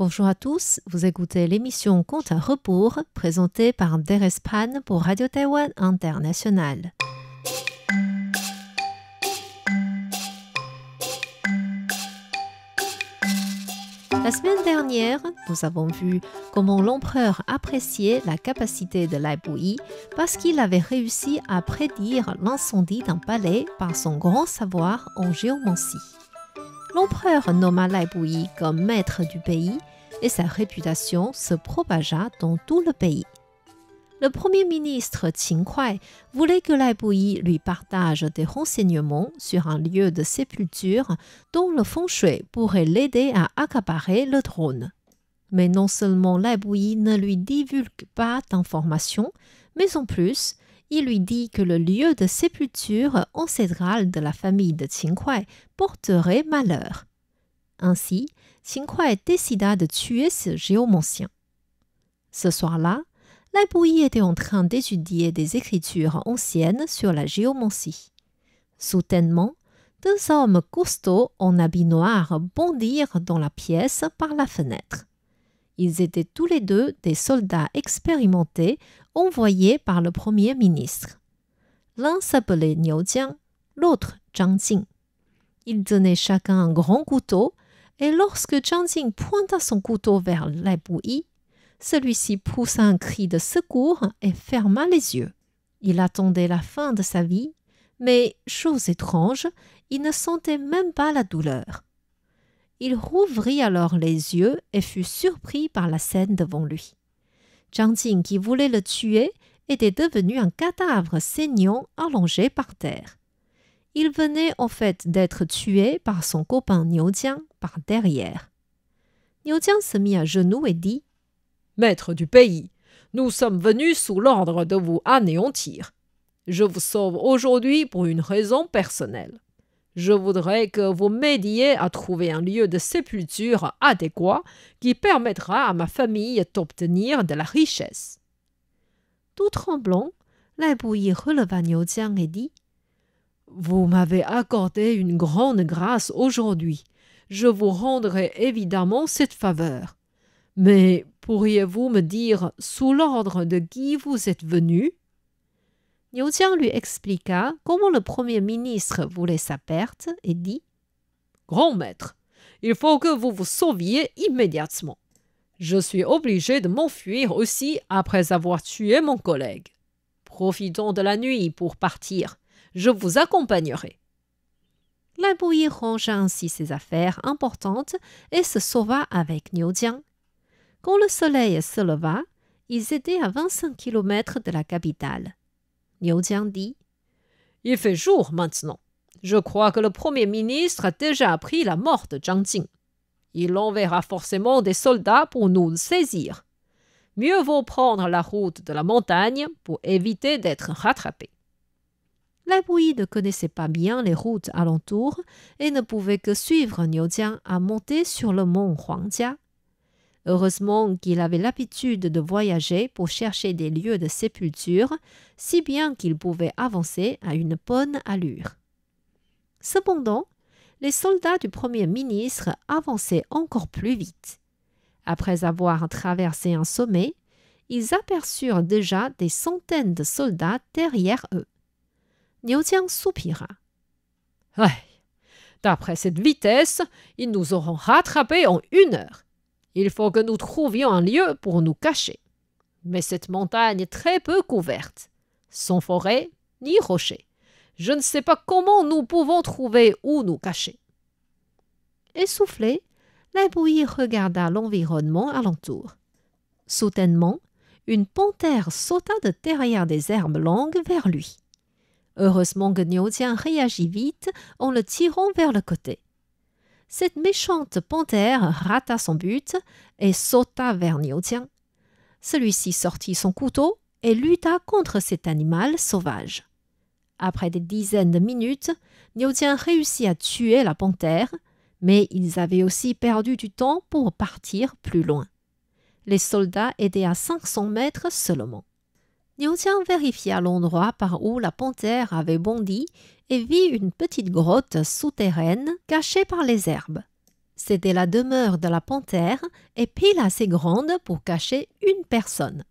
Bonjour à tous, vous écoutez l'émission Compte à rebours présentée par Derespan pour Radio Taïwan International. La semaine dernière, nous avons vu comment l'empereur appréciait la capacité de Lai Puyi parce qu'il avait réussi à prédire l'incendie d'un palais par son grand savoir en géomancie. L'empereur nomma Lai Puyi comme maître du pays et sa réputation se propagea dans tout le pays. Le premier ministre Qin Kuai voulait que Lai Puyi lui partage des renseignements sur un lieu de sépulture dont le feng shui pourrait l'aider à accaparer le trône. Mais non seulement Lai Puyi ne lui divulgue pas d'informations, mais en plus, il lui dit que le lieu de sépulture ancestral de la famille de Qin Kuai porterait malheur. Ainsi, Qin Kuai décida de tuer ce géomancien. Ce soir-là, Lai Puyi était en train d'étudier des écritures anciennes sur la géomancie. Soudainement, deux hommes costauds en habit noir bondirent dans la pièce par la fenêtre. Ils étaient tous les deux des soldats expérimentés envoyés par le premier ministre. L'un s'appelait Niu Jiang, l'autre Zhang Jing. Ils tenaient chacun un grand couteau, et lorsque Zhang Jing pointa son couteau vers Lai Puyi, celui-ci poussa un cri de secours et ferma les yeux. Il attendait la fin de sa vie, mais, chose étrange, il ne sentait même pas la douleur. Il rouvrit alors les yeux et fut surpris par la scène devant lui. Zhang Jing, qui voulait le tuer, était devenu un cadavre saignant allongé par terre. Il venait en fait d'être tué par son copain Niu Jiang par derrière. Niu Jiang se mit à genoux et dit « Maître du pays, nous sommes venus sous l'ordre de vous anéantir. Je vous sauve aujourd'hui pour une raison personnelle. Je voudrais que vous m'aidiez à trouver un lieu de sépulture adéquat qui permettra à ma famille d'obtenir de la richesse. » Tout tremblant, Lai Puyi releva Niu Jiang et dit « Vous m'avez accordé une grande grâce aujourd'hui. Je vous rendrai évidemment cette faveur. Mais pourriez-vous me dire sous l'ordre de qui vous êtes venu ?» Niu Jiang lui expliqua comment le premier ministre voulait sa perte et dit « Grand maître, il faut que vous vous sauviez immédiatement. Je suis obligé de m'enfuir aussi après avoir tué mon collègue. Profitons de la nuit pour partir. Je vous accompagnerai. » Lai Puyi rangea ainsi ses affaires importantes et se sauva avec Niu Jiang. Quand le soleil se leva, ils étaient à 25 km de la capitale. Niu Jiang dit « Il fait jour maintenant. Je crois que le premier ministre a déjà appris la mort de Zhang Jing. Il enverra forcément des soldats pour nous saisir. Mieux vaut prendre la route de la montagne pour éviter d'être rattrapé. » Lai Puyi ne connaissait pas bien les routes alentours et ne pouvait que suivre Niu Jiang à monter sur le mont Huangjia. Heureusement qu'il avait l'habitude de voyager pour chercher des lieux de sépulture, si bien qu'il pouvait avancer à une bonne allure. Cependant, les soldats du premier ministre avançaient encore plus vite. Après avoir traversé un sommet, ils aperçurent déjà des centaines de soldats derrière eux. Niu Jiang soupira. « D'après cette vitesse, ils nous auront rattrapés en 1 heure. Il faut que nous trouvions un lieu pour nous cacher. Mais cette montagne est très peu couverte, sans forêt ni rochers. Je ne sais pas comment nous pouvons trouver où nous cacher. » Essoufflé, Lai Puyi regarda l'environnement alentour. Soudainement, une panthère sauta de derrière des herbes longues vers lui. Heureusement que Niu Jiang réagit vite en le tirant vers le côté. Cette méchante panthère rata son but et sauta vers Niu Jiang. Celui-ci sortit son couteau et lutta contre cet animal sauvage. Après des dizaines de minutes, Niu Jiang réussit à tuer la panthère, mais ils avaient aussi perdu du temps pour partir plus loin. Les soldats étaient à 500 mètres seulement. Niu Jiang vérifia l'endroit par où la panthère avait bondi et vit une petite grotte souterraine cachée par les herbes. C'était la demeure de la panthère et pile assez grande pour cacher une personne.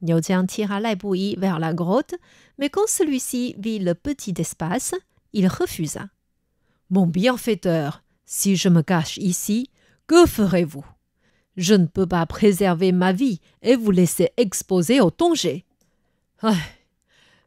Niu Jiang tira Lai Buyi vers la grotte, mais quand celui-ci vit le petit espace, il refusa. « Mon bienfaiteur, si je me cache ici, que ferez-vous? Je ne peux pas préserver ma vie et vous laisser exposé au danger. »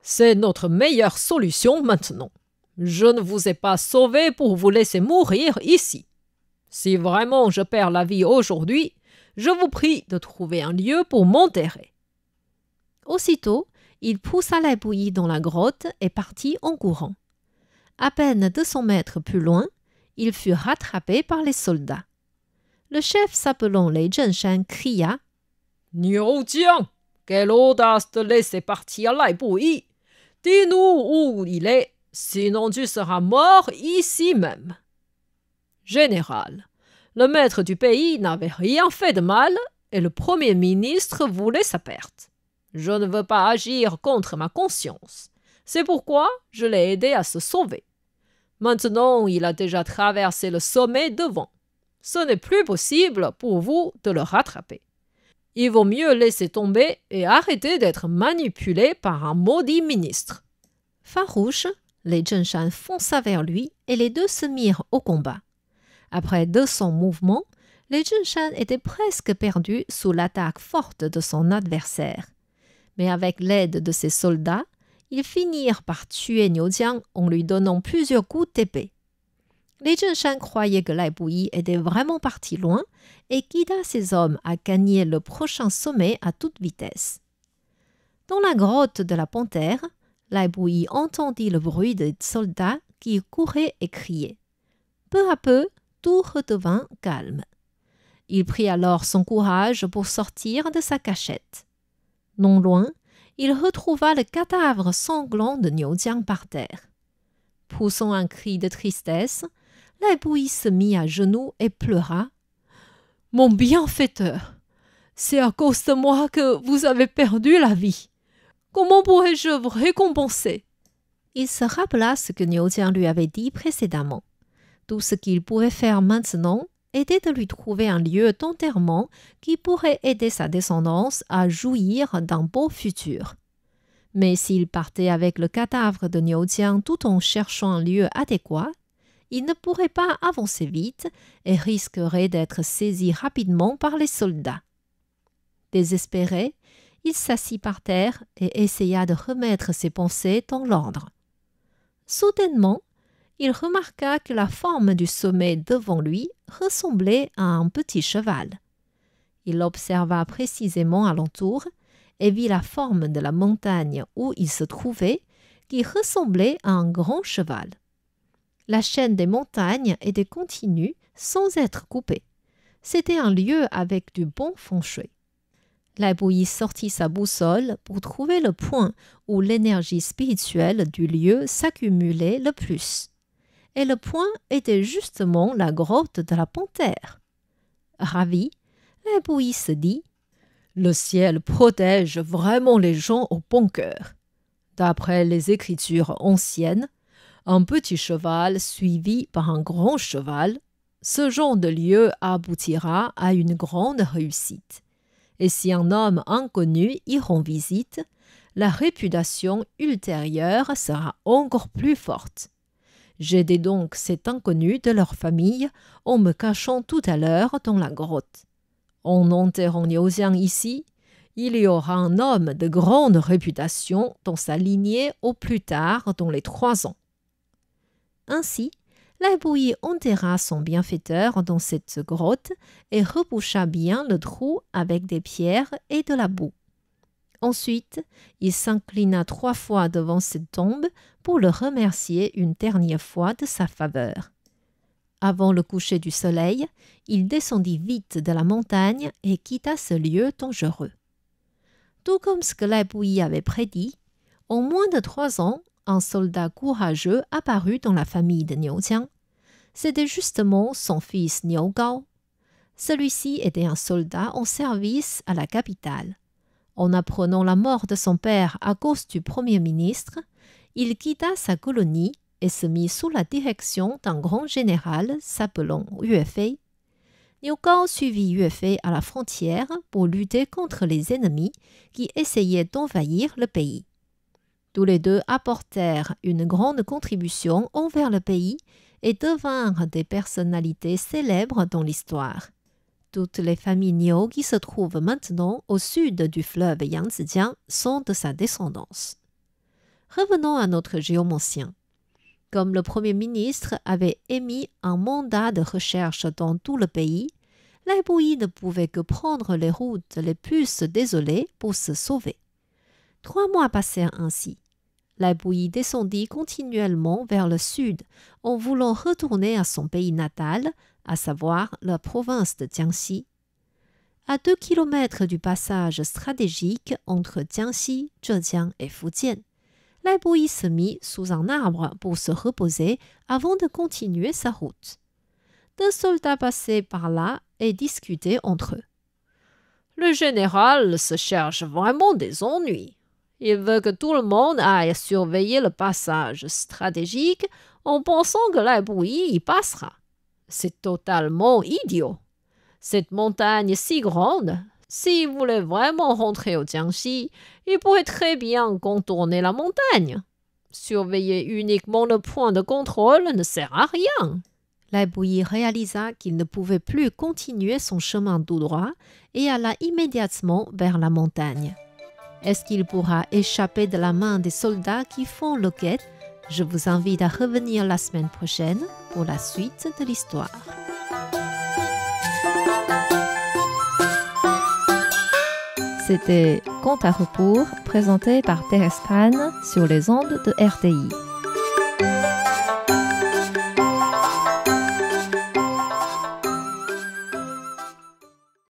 C'est notre meilleure solution maintenant. Je ne vous ai pas sauvé pour vous laisser mourir ici. Si vraiment je perds la vie aujourd'hui, je vous prie de trouver un lieu pour m'enterrer. Aussitôt, il poussa Lai Buyi dans la grotte et partit en courant. À peine 200 mètres plus loin, il fut rattrapé par les soldats. Le chef s'appelant Lei Zhenshan cria « Niu Jiang, quelle audace de laisser partir Lai Buyi! Dis-nous où il est, sinon tu seras mort ici même. » Général, le maître du pays n'avait rien fait de mal et le premier ministre voulait sa perte. Je ne veux pas agir contre ma conscience. C'est pourquoi je l'ai aidé à se sauver. Maintenant, il a déjà traversé le sommet devant. Ce n'est plus possible pour vous de le rattraper. Il vaut mieux laisser tomber et arrêter d'être manipulé par un maudit ministre. Farouche, Lei Zhenshan fonça vers lui et les deux se mirent au combat. Après 200 mouvements, Lei Zhenshan était presque perdu sous l'attaque forte de son adversaire. Mais avec l'aide de ses soldats, ils finirent par tuer Niu Jiang en lui donnant plusieurs coups d'épée. Lei Zhenshan croyait que Lai Buyi était vraiment parti loin et guida ses hommes à gagner le prochain sommet à toute vitesse. Dans la grotte de la panthère, Lai Buyi entendit le bruit des soldats qui couraient et criaient. Peu à peu, tout redevint calme. Il prit alors son courage pour sortir de sa cachette. Non loin, il retrouva le cadavre sanglant de Niu Jiang par terre. Poussant un cri de tristesse, Lai Buyi se mit à genoux et pleura. « Mon bienfaiteur, c'est à cause de moi que vous avez perdu la vie. Comment pourrais-je vous récompenser ?» Il se rappela ce que Niu Jiang lui avait dit précédemment. Tout ce qu'il pouvait faire maintenant était de lui trouver un lieu d'enterrement qui pourrait aider sa descendance à jouir d'un beau futur. Mais s'il partait avec le cadavre de Niu Jiang tout en cherchant un lieu adéquat, il ne pourrait pas avancer vite et risquerait d'être saisi rapidement par les soldats. Désespéré, il s'assit par terre et essaya de remettre ses pensées dans l'ordre. Soudainement, il remarqua que la forme du sommet devant lui ressemblait à un petit cheval. Il observa précisément alentour et vit la forme de la montagne où il se trouvait qui ressemblait à un grand cheval. La chaîne des montagnes était continue sans être coupée. C'était un lieu avec du bon feng shui. Lai Buyi sortit sa boussole pour trouver le point où l'énergie spirituelle du lieu s'accumulait le plus. Et le point était justement la grotte de la panthère. Ravi, Lai Buyi se dit « Le ciel protège vraiment les gens au bon cœur. » D'après les écritures anciennes, un petit cheval suivi par un grand cheval, ce genre de lieu aboutira à une grande réussite. Et si un homme inconnu y rend visite, la réputation ultérieure sera encore plus forte. J'aidai donc cet inconnu de leur famille en me cachant tout à l'heure dans la grotte. En enterrant Niu Jiang ici, il y aura un homme de grande réputation dans sa lignée au plus tard dans les 3 ans. Ainsi, Lai Buyi enterra son bienfaiteur dans cette grotte et reboucha bien le trou avec des pierres et de la boue. Ensuite, il s'inclina 3 fois devant cette tombe pour le remercier une dernière fois de sa faveur. Avant le coucher du soleil, il descendit vite de la montagne et quitta ce lieu dangereux. Tout comme ce que Lai Buyi avait prédit, en moins de 3 ans, un soldat courageux apparut dans la famille de Niu Jiang. C'était justement son fils Niu Gao. Celui-ci était un soldat en service à la capitale. En apprenant la mort de son père à cause du Premier ministre, il quitta sa colonie et se mit sous la direction d'un grand général s'appelant Yue Fei Liu Gao suivit Yue Fei à la frontière pour lutter contre les ennemis qui essayaient d'envahir le pays. Tous les deux apportèrent une grande contribution envers le pays et devinrent des personnalités célèbres dans l'histoire. Toutes les familles Niu qui se trouvent maintenant au sud du fleuve Yangtze sont de sa descendance. Revenons à notre géomancien. Comme le Premier ministre avait émis un mandat de recherche dans tout le pays, Lai Buyi ne pouvait que prendre les routes les plus désolées pour se sauver. 3 mois passèrent ainsi. Lai Buyi descendit continuellement vers le sud en voulant retourner à son pays natal, à savoir la province de Jiangxi. À 2 kilomètres du passage stratégique entre Jiangxi, Zhejiang et Fujian, Lai Buyi se mit sous un arbre pour se reposer avant de continuer sa route. 2 soldats passaient par là et discutaient entre eux. Le général se cherche vraiment des ennuis. Il veut que tout le monde aille surveiller le passage stratégique en pensant que Lai Buyi y passera. C'est totalement idiot. Cette montagne si grande, s'il voulait vraiment rentrer au Jiangxi, il pourrait très bien contourner la montagne. Surveiller uniquement le point de contrôle ne sert à rien. Lai Buyi réalisa qu'il ne pouvait plus continuer son chemin tout droit et alla immédiatement vers la montagne. Est-ce qu'il pourra échapper de la main des soldats qui font l'enquête? Je vous invite à revenir la semaine prochaine pour la suite de l'histoire. C'était Conte à rebours présenté par Thérèse Pan sur les ondes de RTI.